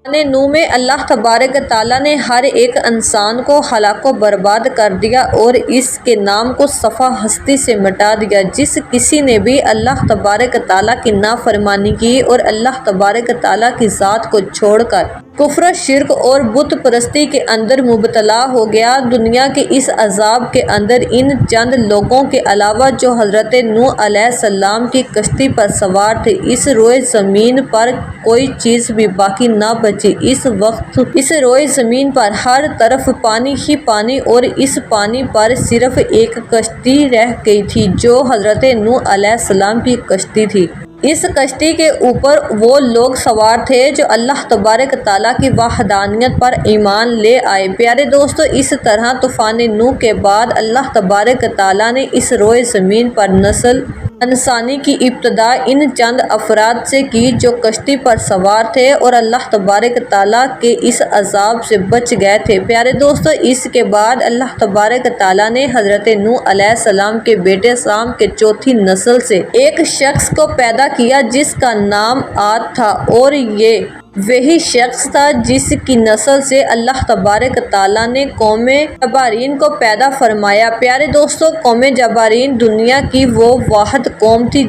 نوح میں اللہ تبارک تعالیٰ نے ہر ایک انسان کو ہلاک و برباد کر دیا اور اس کے نام کو صفحہ ہستی سے مٹا دیا۔ جس کسی نے بھی اللہ تبارک تعالیٰ کی نافرمانی کی اور اللہ تبارک تعالیٰ کی ذات کو چھوڑ کر کفر، شرک اور بت پرستی کے اندر مبتلا ہو گیا، دنیا کے اس عذاب کے اندر ان چند لوگوں کے علاوہ جو حضرت نوح علیہ السلام کی کشتی پر سوار تھے، اس روئے زمین پر کوئی چیز بھی باقی نہ بچی۔ اس وقت اس روئے زمین پر ہر طرف پانی ہی پانی اور اس پانی پر صرف ایک کشتی رہ گئی تھی جو حضرت نوح علیہ السلام کی کشتی تھی۔ اس کشتی کے اوپر وہ لوگ سوار تھے جو اللہ تبارک تعالیٰ کی وحدانیت پر ایمان لے آئے۔ پیارے دوستو، اس طرح طوفان نوح کے بعد اللہ تبارک تعالیٰ نے اس روئے زمین پر نسل انسانی کی ابتدا ان چند افراد سے کی جو کشتی پر سوار تھے اور اللہ تبارک تعالیٰ کے اس عذاب سے بچ گئے تھے۔ پیارے دوستو، اس کے بعد اللہ تبارک تعالیٰ نے حضرت نوح علیہ السلام کے بیٹے سام کے چوتھی نسل سے ایک شخص کو پیدا کیا جس کا نام عاد تھا، اور یہ وہی شخص تھا جس کی نسل سے اللہ تبارک تعالیٰ نے قوم جبارین کو پیدا فرمایا۔ پیارے دوستو، قوم جبارین دنیا کی وہ واحد قوم تھی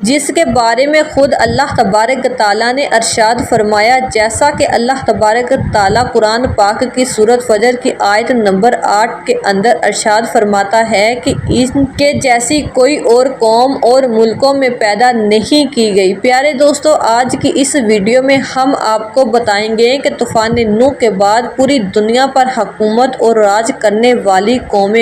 جس کے بارے میں خود اللہ تبارک تعالیٰ نے ارشاد فرمایا، جیسا کہ اللہ تبارک تعالیٰ قرآن پاک کی سورۃ فجر کی آیت نمبر 8 کے اندر ارشاد فرماتا ہے کہ ان کے جیسی کوئی اور قوم اور ملکوں میں پیدا نہیں کی گئی۔ پیارے دوستو، آج کی اس ویڈیو میں ہم آپ کو بتائیں گے کہ طوفان نوح کے بعد پوری دنیا پر حکومت اور راج کرنے والی قوم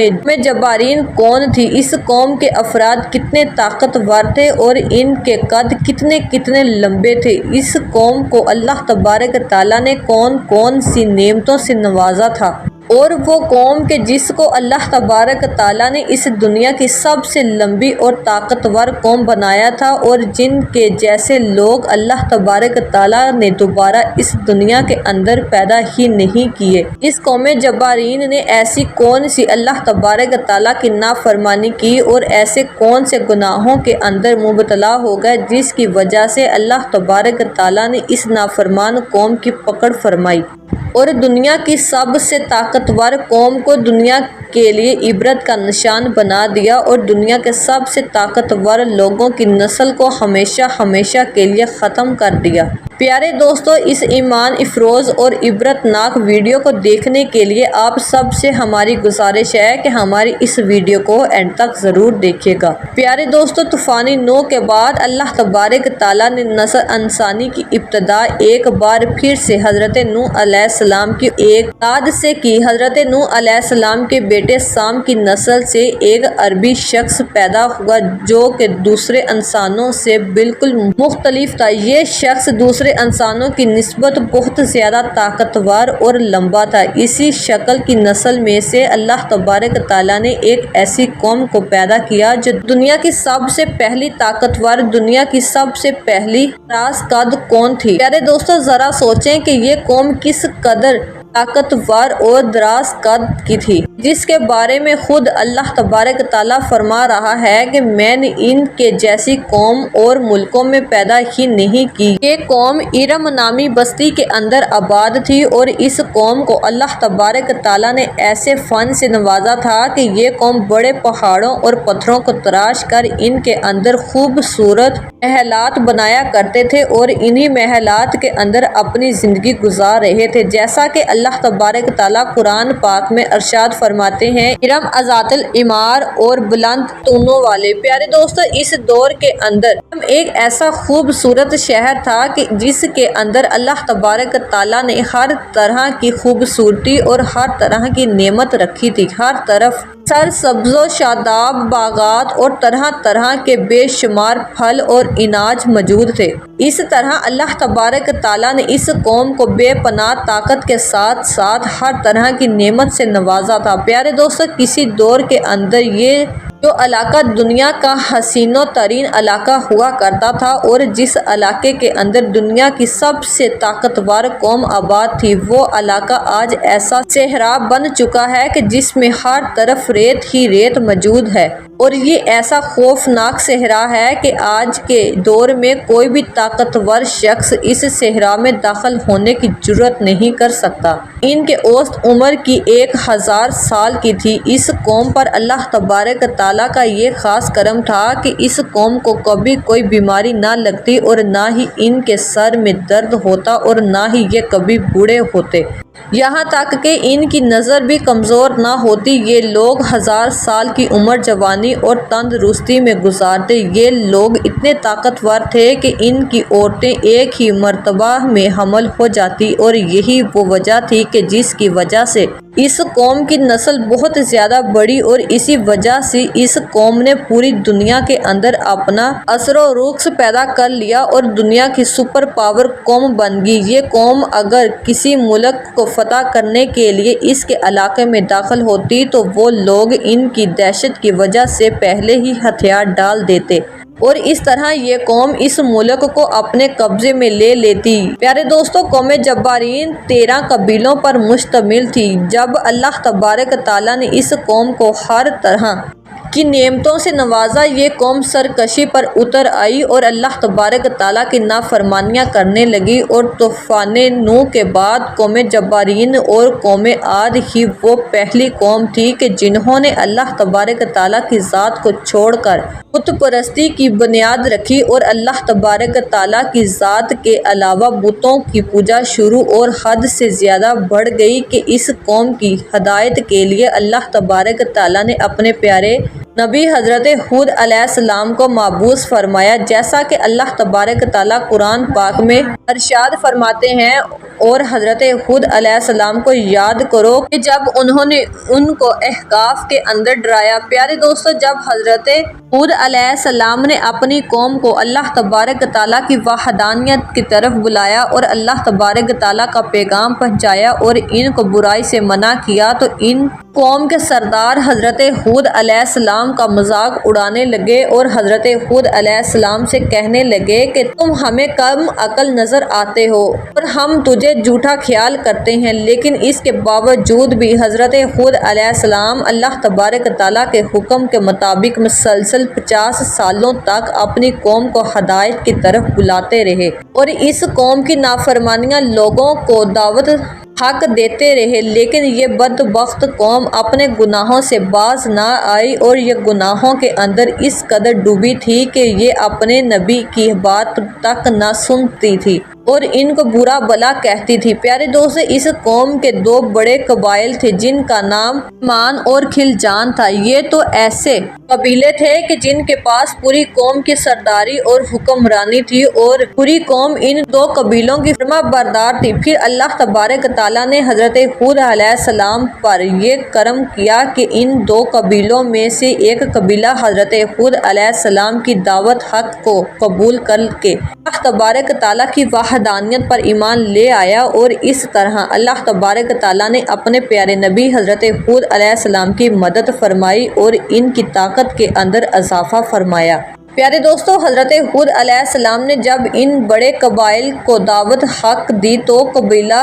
جبارین کون تھی، اس قوم کے افراد کتنے طاقتور تھے اور ان کے قد کتنے لمبے تھے، اس قوم کو اللہ تبارک تعالیٰ نے کون کون سی نعمتوں سے نوازا تھا، اور وہ قوم کہ جس کو اللہ تبارک تعالیٰ نے اس دنیا کی سب سے لمبی اور طاقتور قوم بنایا تھا اور جن کے جیسے لوگ اللہ تبارک تعالیٰ نے دوبارہ اس دنیا کے اندر پیدا ہی نہیں کیے۔ اس قوم جبارین نے ایسی کون سی اللہ تبارک تعالیٰ کی نافرمانی کی اور ایسے کون سے گناہوں کے اندر مبتلا ہو گئے جس کی وجہ سے اللہ تبارک تعالیٰ نے اس نافرمان قوم کی پکڑ فرمائی اور دنیا کی سب سے طاقتور قوم کو دنیا کے لیے عبرت کا نشان بنا دیا اور دنیا کے سب سے طاقتور لوگوں کی نسل کو ہمیشہ کے لیے ختم کر دیا۔ پیارے دوستو، اس ایمان افروز اور عبرت ناک ویڈیو کو دیکھنے کے لیے آپ سب سے ہماری گزارش ہے کہ ہماری اس ویڈیو کو اینڈ تک ضرور دیکھیے گا۔ پیارے دوستو، طوفان نوح کے بعد اللہ تبارک تعالیٰ نے نسل انسانی کی ابتدا ایک بار پھر سے حضرت نوح علیہ السلام کی ایک اولاد سے کی۔ حضرت نوح علیہ السلام کے بیٹے سام کی نسل سے ایک عربی شخص پیدا ہوا جو کہ دوسرے انسانوں سے بالکل مختلف تھا۔ یہ شخص دوسرے انسانوں کی نسبت بہت زیادہ طاقتور اور لمبا تھا۔ اسی شکل کی نسل میں سے اللہ تبارک تعالیٰ نے ایک ایسی قوم کو پیدا کیا جو دنیا کی سب سے پہلی طاقتور، دنیا کی سب سے پہلی دراز قد قوم تھی۔ پیارے دوستو، ذرا سوچیں کہ یہ قوم کس قدر طاقتور اور دراز قد کی تھی، جس کے بارے میں خود اللہ تبارک تعالیٰ فرما رہا ہے کہ میں نے ان کے جیسی قوم اور ملکوں میں پیدا ہی نہیں کی۔ یہ قوم ارم نامی بستی کے اندر آباد تھی اور اس قوم کو اللہ تبارک تعالیٰ نے ایسے فن سے نوازا تھا کہ یہ قوم بڑے پہاڑوں اور پتھروں کو تراش کر ان کے اندر خوبصورت محلات بنایا کرتے تھے اور انہی محلات کے اندر اپنی زندگی گزار رہے تھے، جیسا کہ اللہ تبارک تعالیٰ قرآن پاک میں ارشاد فرماتے ہیں، ارم ذات العمار اور بلند ستونوں والے۔ پیارے دوستو، اس دور کے اندر ارم ایک ایسا خوبصورت شہر تھا کہ جس کے اندر اللہ تبارک تعالیٰ نے ہر طرح کی خوبصورتی اور ہر طرح کی نعمت رکھی تھی۔ ہر طرف سرسبز و شاداب باغات اور طرح کے بے شمار پھل اور اناج موجود تھے۔ اس طرح اللہ تبارک تعالیٰ نے اس قوم کو بے پناہ طاقت کے ساتھ ہر طرح کی نعمت سے نوازا تھا۔ پیارے دوستو، کسی دور کے اندر یہ جو علاقہ دنیا کا حسین و ترین علاقہ ہوا کرتا تھا اور جس علاقے کے اندر دنیا کی سب سے طاقتور قوم آباد تھی، وہ علاقہ آج ایسا صحرا بن چکا ہے کہ جس میں ہر طرف ریت ہی ریت موجود ہے، اور یہ ایسا خوفناک صحرا ہے کہ آج کے دور میں کوئی بھی طاقتور شخص اس صحرا میں داخل ہونے کی جرات نہیں کر سکتا۔ ان کے اوسط عمر کی 1000 سال کی تھی۔ اس قوم پر اللہ تبارک تعالیٰ کا یہ خاص کرم تھا کہ اس قوم کو کبھی کوئی بیماری نہ لگتی اور نہ ہی ان کے سر میں درد ہوتا اور نہ ہی یہ کبھی بوڑھے ہوتے، یہاں تک کہ ان کی نظر بھی کمزور نہ ہوتی۔ یہ لوگ 1000 سال کی عمر جوانی اور تندرستی میں گزارتے۔ یہ لوگ اتنے طاقتور تھے کہ ان کی عورتیں ایک ہی مرتبہ میں حامل ہو جاتی، اور یہی وہ وجہ تھی کہ جس کی وجہ سے اس قوم کی نسل بہت زیادہ بڑی، اور اسی وجہ سے اس قوم نے پوری دنیا کے اندر اپنا اثر و رسوخ پیدا کر لیا اور دنیا کی سپر پاور قوم بن گئی۔ یہ قوم اگر کسی ملک کو فتح کرنے کے لیے اس کے علاقے میں داخل ہوتی تو وہ لوگ ان کی دہشت کی وجہ سے پہلے ہی ہتھیار ڈال دیتے، اور اس طرح یہ قوم اس ملک کو اپنے قبضے میں لے لیتی۔ پیارے دوستو، قوم جبارین 13 قبیلوں پر مشتمل تھی۔ جب اللہ تبارک تعالیٰ نے اس قوم کو ہر طرح کی نعمتوں سے نوازا، یہ قوم سرکشی پر اتر آئی اور اللہ تبارک تعالیٰ کی نافرمانیاں کرنے لگی، اور طوفان نوح کے بعد قوم جبارین اور قوم عاد ہی وہ پہلی قوم تھی کہ جنہوں نے اللہ تبارک تعالیٰ کی ذات کو چھوڑ کر بت پرستی کی بنیاد رکھی اور اللہ تبارک تعالیٰ کی ذات کے علاوہ بتوں کی پوجا شروع اور حد سے زیادہ بڑھ گئی کہ اس قوم کی ہدایت کے لیے اللہ تبارک تعالیٰ نے اپنے پیارے نبی حضرت ہود علیہ السلام کو مبعوث فرمایا، جیسا کہ اللہ تبارک تعالیٰ قرآن پاک میں ارشاد فرماتے ہیں، اور حضرت ہود علیہ السلام کو یاد کرو کہ جب انہوں نے ان کو احقاف کے اندر ڈرایا۔ پیارے دوستو، جب حضرت ہود علیہ السلام نے اپنی قوم کو اللہ تبارک تعالیٰ کی وحدانیت کی طرف بلایا اور اللہ تبارک تعالیٰ کا پیغام پہنچایا اور ان کو برائی سے منع کیا، تو ان قوم کے سردار حضرت ہود علیہ السلام کا مذاق اڑانے لگے اور حضرت ہود علیہ السلام سے کہنے لگے کہ تم ہمیں کم عقل نظر آتے ہو اور ہم تجھے جھوٹا خیال کرتے ہیں، لیکن اس کے باوجود بھی حضرت ہود علیہ السلام اللہ تبارک تعالیٰ کے حکم کے مطابق مسلسل 50 سالوں تک اپنی قوم کو ہدایت کی طرف بلاتے رہے، اور اس قوم کی نافرمانیاں لوگوں کو دعوت حق دیتے رہے، لیکن یہ بدبخت قوم اپنے گناہوں سے باز نہ آئی اور یہ گناہوں کے اندر اس قدر ڈوبی تھی کہ یہ اپنے نبی کی بات تک نہ سنتی تھی اور ان کو برا بلا کہتی تھی۔ پیارے دوست، اس قوم کے 2 بڑے قبائل تھے جن کا نام مان اور خلجان تھا۔ یہ تو ایسے قبیلے تھے کہ جن کے پاس پوری قوم کی سرداری اور حکمرانی تھی، اور پوری قوم ان 2 قبیلوں کی فرما بردار تھی۔ پھر اللہ تبارک تعالیٰ نے حضرت ہود علیہ السلام پر یہ کرم کیا کہ ان 2 قبیلوں میں سے ایک قبیلہ حضرت ہود علیہ السلام کی دعوت حق کو قبول کر کے اللہ تبارک تعالیٰ کی وحدانیت پر ایمان لے آیا، اور اس طرح اللہ تبارک تعالیٰ نے اپنے پیارے نبی حضرت ہود علیہ السلام کی مدد فرمائی اور ان کی طاقت کے اندر اضافہ فرمایا۔ پیارے دوستو، حضرت ہود علیہ السلام نے جب ان بڑے قبائل کو دعوت حق دی تو قبیلہ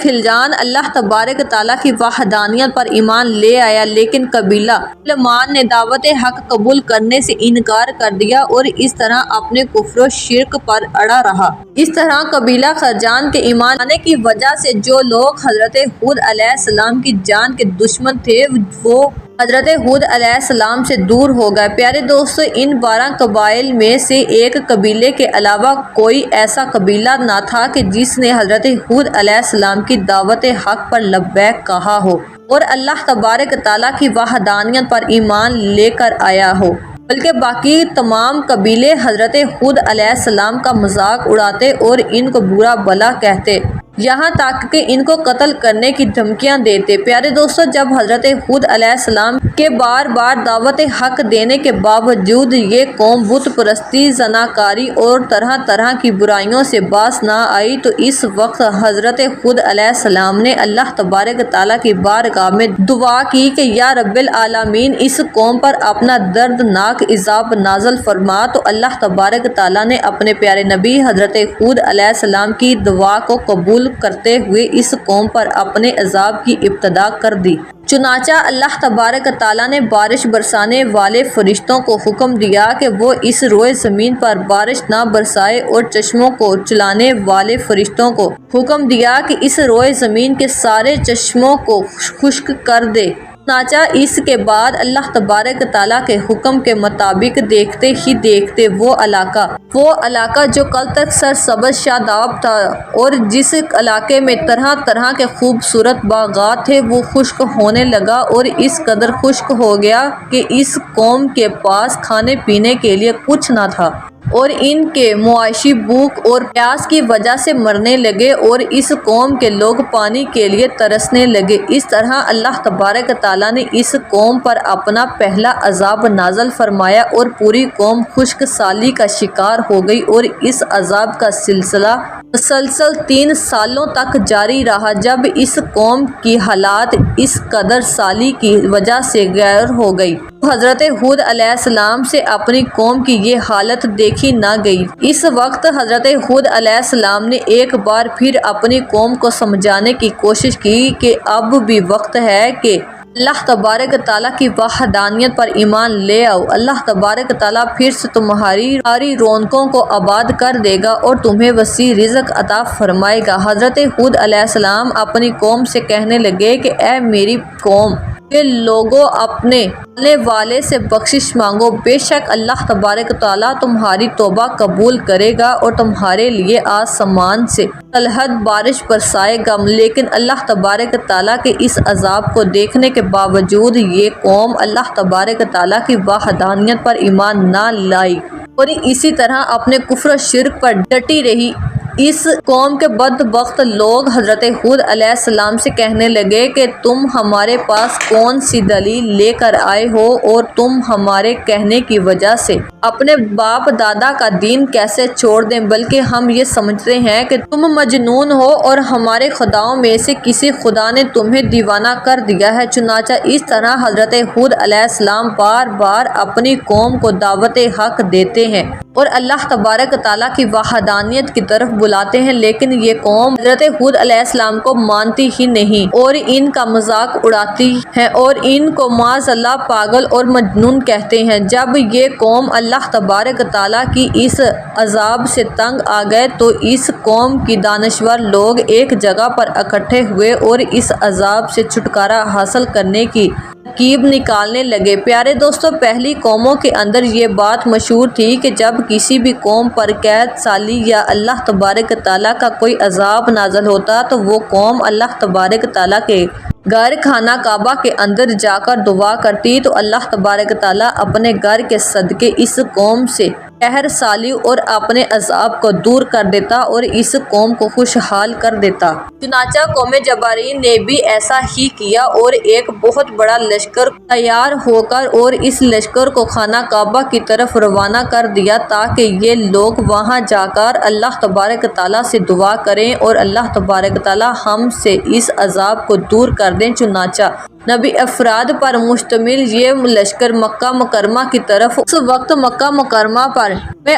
خلجان اللہ تبارک تعالیٰ کی وحدانیت پر ایمان لے آیا، لیکن قبیلہ مان نے دعوت حق قبول کرنے سے انکار کر دیا اور اس طرح اپنے کفر و شرک پر اڑا رہا۔ اس طرح قبیلہ خلجان کے ایمان آنے کی وجہ سے جو لوگ حضرت ہود علیہ السلام کی جان کے دشمن تھے وہ حضرت ہود علیہ السلام سے دور ہو گئے۔ پیارے دوستو، ان 12 قبائل میں سے ایک قبیلے کے علاوہ کوئی ایسا قبیلہ نہ تھا کہ جس نے حضرت ہود علیہ السلام کی دعوت حق پر لبیک کہا ہو اور اللہ تبارک تعالیٰ کی وحدانیت پر ایمان لے کر آیا ہو، بلکہ باقی تمام قبیلے حضرت ہود علیہ السلام کا مذاق اڑاتے اور ان کو برا بلا کہتے یہاں تک کہ ان کو قتل کرنے کی دھمکیاں دیتے۔ پیارے دوستو، جب حضرت ہود علیہ السلام کے بار بار دعوت حق دینے کے باوجود یہ قوم بت پرستی، زناکاری اور طرح طرح کی برائیوں سے باز نہ آئی تو اس وقت حضرت ہود علیہ السلام نے اللہ تبارک تعالیٰ کی بارگاہ میں دعا کی کہ یا رب العالمین، اس قوم پر اپنا دردناک عذاب نازل فرما۔ تو اللہ تبارک تعالیٰ نے اپنے پیارے نبی حضرت ہود علیہ السلام کی دعا کو قبول کرتے ہوئے اس قوم پر اپنے عذاب کی ابتدا کر دی۔ چنانچہ اللہ تبارک تعالیٰ نے بارش برسانے والے فرشتوں کو حکم دیا کہ وہ اس روئے زمین پر بارش نہ برسائے، اور چشموں کو چلانے والے فرشتوں کو حکم دیا کہ اس روئے زمین کے سارے چشموں کو خشک کر دے۔ چنانچہ اس کے بعد اللہ تبارک تعالیٰ کے حکم کے مطابق دیکھتے ہی دیکھتے وہ علاقہ جو کل تک سرسبز شاداب تھا اور جس علاقے میں طرح طرح کے خوبصورت باغات تھے، وہ خشک ہونے لگا، اور اس قدر خشک ہو گیا کہ اس قوم کے پاس کھانے پینے کے لیے کچھ نہ تھا، اور ان کے معاشی بھوک اور پیاس کی وجہ سے مرنے لگے، اور اس قوم کے لوگ پانی کے لیے ترسنے لگے۔ اس طرح اللہ تبارک تعالیٰ نے اس قوم پر اپنا پہلا عذاب نازل فرمایا، اور پوری قوم خشک سالی کا شکار ہو گئی، اور اس عذاب کا سلسلہ مسلسل 3 سالوں تک جاری رہا، جب اس قوم کی حالات اس قدر سالی کی وجہ سے غیر ہو گئی۔ حضرت ہود علیہ السلام سے اپنی قوم کی یہ حالت دیکھی نہ گئی۔ اس وقت حضرت ہود علیہ السلام نے ایک بار پھر اپنی قوم کو سمجھانے کی کوشش کی کہ اب بھی وقت ہے کہ اللہ تبارک تعالیٰ کی وحدانیت پر ایمان لے آؤ۔ اللہ تبارک تعالیٰ پھر سے تمہاری رونقوں کو آباد کر دے گا اور تمہیں وسیع رزق عطا فرمائے گا۔ حضرت ہود علیہ السلام اپنی قوم سے کہنے لگے کہ اے میری قوم کے لوگوں، اپنے پالنے والے سے بخشش مانگو، بے شک اللہ تبارک تعالیٰ تمہاری توبہ قبول کرے گا اور تمہارے لیے آسمان سے طلحت بارش برسائے گا۔ لیکن اللہ تبارک تعالیٰ کے اس عذاب کو دیکھنے کے باوجود یہ قوم اللہ تبارک تعالیٰ کی وحدانیت پر ایمان نہ لائی اور اسی طرح اپنے کفر و شرک پر ڈٹی رہی۔ اس قوم کے بدبخت لوگ حضرت ہود علیہ السلام سے کہنے لگے کہ تم ہمارے پاس کون سی دلیل لے کر آئے ہو، اور تم ہمارے کہنے کی وجہ سے اپنے باپ دادا کا دین کیسے چھوڑ دیں، بلکہ ہم یہ سمجھتے ہیں کہ تم مجنون ہو اور ہمارے خداؤں میں سے کسی خدا نے تمہیں دیوانہ کر دیا ہے۔ چنانچہ اس طرح حضرت ہود علیہ السلام بار بار اپنی قوم کو دعوت حق دیتے ہیں اور اللہ تبارک تعالیٰ کی وحدانیت کی طرف بلاتے ہیں، لیکن یہ قوم حضرت ہود علیہ السلام کو مانتی ہی نہیں اور ان کا مذاق اڑاتی ہے اور ان کو معاذ اللہ پاگل اور مجنون کہتے ہیں۔ جب یہ قوم اللہ تبارک تعالیٰ کی اس عذاب سے تنگ آ گئے تو اس قوم کی دانشور لوگ ایک جگہ پر اکٹھے ہوئے اور اس عذاب سے چھٹکارا حاصل کرنے کی ترکیب نکالنے لگے۔ پیارے دوستو، پہلی قوموں کے اندر یہ بات مشہور تھی کہ جب کسی بھی قوم پر قید سالی یا اللہ تبارک تعالیٰ کا کوئی عذاب نازل ہوتا تو وہ قوم اللہ تبارک تعالیٰ کے گھر خانہ کعبہ کے اندر جا کر دعا کرتی تو اللہ تبارک تعالیٰ اپنے گھر کے صدقے اس قوم سے قہر سالی اور اپنے عذاب کو دور کر دیتا اور اس قوم کو خوشحال کر دیتا۔ چنانچہ قوم جبارین نے بھی ایسا ہی کیا اور ایک بہت بڑا لشکر تیار ہو کر اور اس لشکر کو خانہ کعبہ کی طرف روانہ کر دیا تاکہ یہ لوگ وہاں جا کر اللہ تبارک تعالیٰ سے دعا کریں اور اللہ تبارک تعالیٰ ہم سے اس عذاب کو دور کر دیں۔ چنانچہ نبی افراد پر مشتمل یہ لشکر مکہ مکرمہ کی طرف۔ اس وقت مکہ مکرمہ پر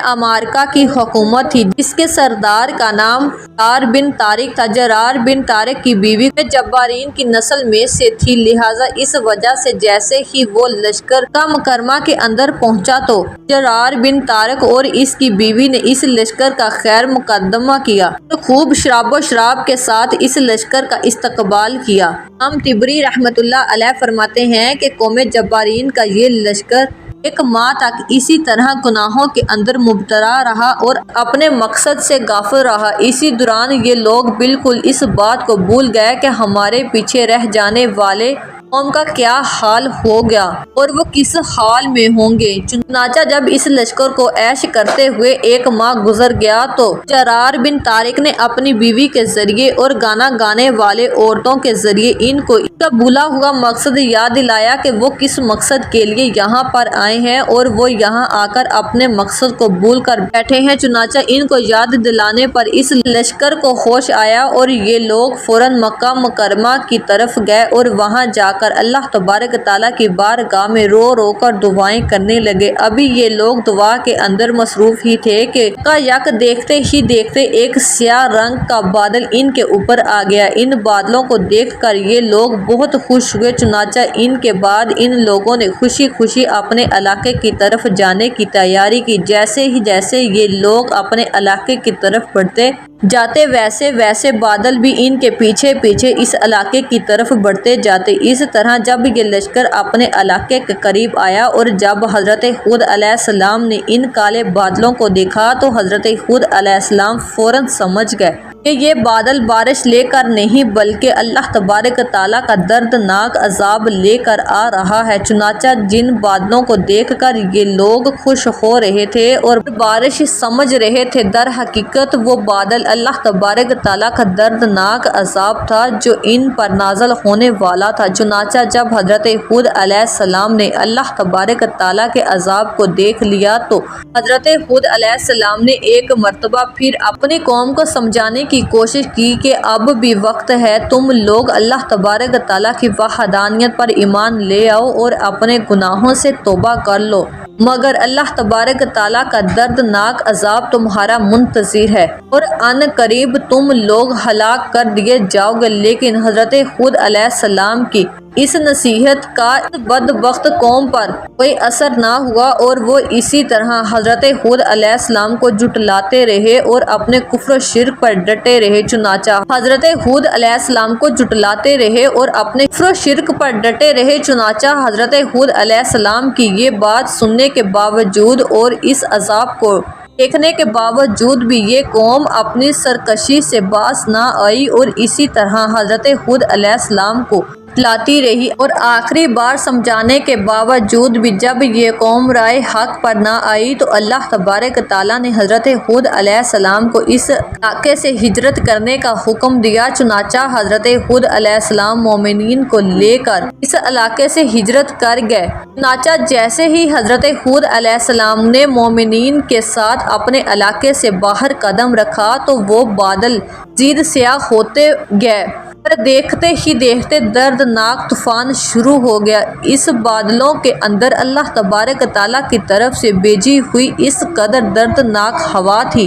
عمارقہ کی حکومت تھی جس کے سردار کا نام جرار بن طارق تھا۔ جرار بن طارق کی بیوی جبارین کی نسل میں سے تھی، لہٰذا اس وجہ سے جیسے ہی وہ لشکر مکہ مکرمہ کے اندر پہنچا تو جرار بن طارق اور اس کی بیوی نے اس لشکر کا خیر مقدمہ کیا، خوب شراب و شراب کے ساتھ اس لشکر کا استقبال کیا۔ ہم طبری رحمۃ اللہ علیہ فرماتے ہیں کہ قوم جبارین کا یہ لشکر 1 ماہ تک اسی طرح گناہوں کے اندر مبتلا رہا اور اپنے مقصد سے غافل رہا۔ اسی دوران یہ لوگ بالکل اس بات کو بھول گئے کہ ہمارے پیچھے رہ جانے والے قوم کا کیا حال ہو گیا اور وہ کس حال میں ہوں گے۔ چنانچہ جب اس لشکر کو عیش کرتے ہوئے 1 ماہ گزر گیا تو جرار بن طارق نے اپنی بیوی کے ذریعے اور گانا گانے والے عورتوں کے ذریعے ان کو اس کا بھولا ہوا مقصد یاد دلایا کہ وہ کس مقصد کے لیے یہاں پر آئے ہیں اور وہ یہاں آ کر اپنے مقصد کو بھول کر بیٹھے ہیں۔ چنانچہ ان کو یاد دلانے پر اس لشکر کو ہوش آیا اور یہ لوگ فوراً مکہ مکرمہ کی طرف گئے اور وہاں جا کر اللہ تبارک تعالیٰ کی بارگاہ میں رو رو کر دعائیں کرنے لگے۔ ابھی یہ لوگ دعا کے اندر مصروف ہی تھے کہ یک دیکھتے ہی دیکھتے ایک سیاہ رنگ کا بادل ان کے اوپر آ گیا۔ ان بادلوں کو دیکھ کر یہ لوگ بہت خوش ہوئے۔ چنانچہ ان کے بعد ان لوگوں نے خوشی خوشی اپنے علاقے کی طرف جانے کی تیاری کی۔ جیسے یہ لوگ اپنے علاقے کی طرف بڑھتے جاتے ویسے ویسے بادل بھی ان کے پیچھے پیچھے اس علاقے کی طرف بڑھتے جاتے۔ اس طرح جب یہ لشکر اپنے علاقے کے قریب آیا اور جب حضرت ہود علیہ السلام نے ان کالے بادلوں کو دیکھا تو حضرت ہود علیہ السلام فوراً سمجھ گئے کہ یہ بادل بارش لے کر نہیں بلکہ اللہ تبارک تعالیٰ کا دردناک عذاب لے کر آ رہا ہے۔ چنانچہ جن بادلوں کو دیکھ کر یہ لوگ خوش ہو رہے تھے اور بارش سمجھ رہے تھے، در حقیقت وہ بادل اللہ تبارک تعالیٰ کا دردناک عذاب تھا جو ان پر نازل ہونے والا تھا۔ چنانچہ جب حضرت ہود علیہ السلام نے اللہ تبارک تعالیٰ کے عذاب کو دیکھ لیا تو حضرت ہود علیہ السلام نے ایک مرتبہ پھر اپنی قوم کو سمجھانے کی کوشش کی کہ اب بھی وقت ہے، تم لوگ اللہ تبارک تعالیٰ کی وحدانیت پر ایمان لے آؤ اور اپنے گناہوں سے توبہ کر لو، مگر اللہ تبارک تعالیٰ کا دردناک عذاب تمہارا منتظر ہے اور ان قریب تم لوگ ہلاک کر دیے جاؤ گے۔ لیکن حضرت ہود علیہ السلام کی اس نصیحت کا بدبخت قوم پر کوئی اثر نہ ہوا اور وہ اسی طرح حضرت ہود علیہ السلام کو جھٹلاتے رہے اور اپنے کفر و شرک پر ڈٹے رہے۔ چنانچہ حضرت ہود علیہ السلام کو جھٹلاتے رہے اور اپنے کفر و شرک پر ڈٹے رہے۔ چنانچہ حضرت ہود علیہ السلام کی یہ بات سننے کے باوجود اور اس عذاب کو دیکھنے کے باوجود بھی یہ قوم اپنی سرکشی سے باز نہ آئی اور اسی طرح حضرت ہود علیہ السلام کو لاتی رہی اور آخری بار سمجھانے کے باوجود بھی جب یہ قوم رائے حق پر نہ آئی تو اللہ تبارک تعالیٰ نے حضرت ہود علیہ السلام کو اس علاقے سے ہجرت کرنے کا حکم دیا۔ چنانچہ حضرت ہود علیہ السلام مومنین کو لے کر اس علاقے سے ہجرت کر گئے۔ چنانچہ جیسے ہی حضرت ہود علیہ السلام نے مومنین کے ساتھ اپنے علاقے سے باہر قدم رکھا تو وہ بادل مزید سیاہ ہوتے گئے اور دیکھتے ہی دیکھتے دردناک طوفان شروع ہو گیا۔ اس بادلوں کے اندر اللہ تبارک تعالیٰ کی طرف سے بھیجی ہوئی اس قدر دردناک ہوا تھی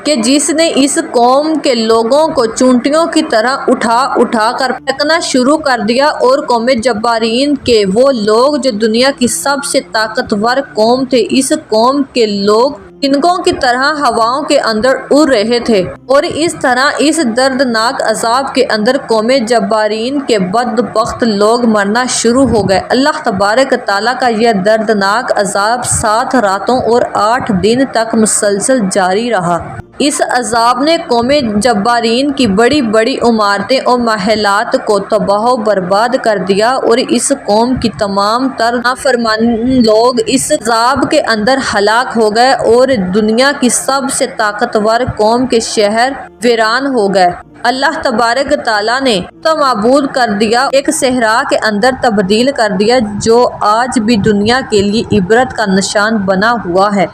کہ جس نے اس قوم کے لوگوں کو چونٹیوں کی طرح اٹھا اٹھا کر پھینکنا شروع کر دیا اور قوم جبارین کے وہ لوگ جو دنیا کی سب سے طاقتور قوم تھے، اس قوم کے لوگ تنکوں کی طرح ہواؤں کے اندر اڑ رہے تھے اور اس طرح اس دردناک عذاب کے اندر قوم جبارین کے بدبخت لوگ مرنا شروع ہو گئے۔ اللہ تبارک تعالیٰ کا یہ دردناک عذاب 7 راتوں اور 8 دن تک مسلسل جاری رہا۔ اس عذاب نے قوم جبارین کی بڑی بڑی عمارتیں اور محلات کو تباہ و برباد کر دیا اور اس قوم کی تمام تر نافرمان لوگ اس عذاب کے اندر ہلاک ہو گئے اور دنیا کی سب سے طاقتور قوم کے شہر ویران ہو گئے۔ اللہ تبارک تعالیٰ نے تو معبود کر دیا، ایک صحرا کے اندر تبدیل کر دیا جو آج بھی دنیا کے لیے عبرت کا نشان بنا ہوا ہے۔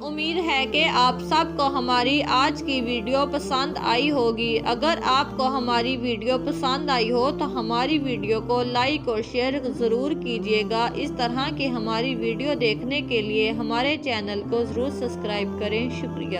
امید ہے کہ آپ سب کو ہماری آج کی ویڈیو پسند آئی ہوگی۔ اگر آپ کو ہماری ویڈیو پسند آئی ہو تو ہماری ویڈیو کو لائک اور شیئر ضرور کیجیے گا۔ اس طرح کی ہماری ویڈیو دیکھنے کے لیے ہمارے چینل کو ضرور سبسکرائب کریں۔ شکریہ۔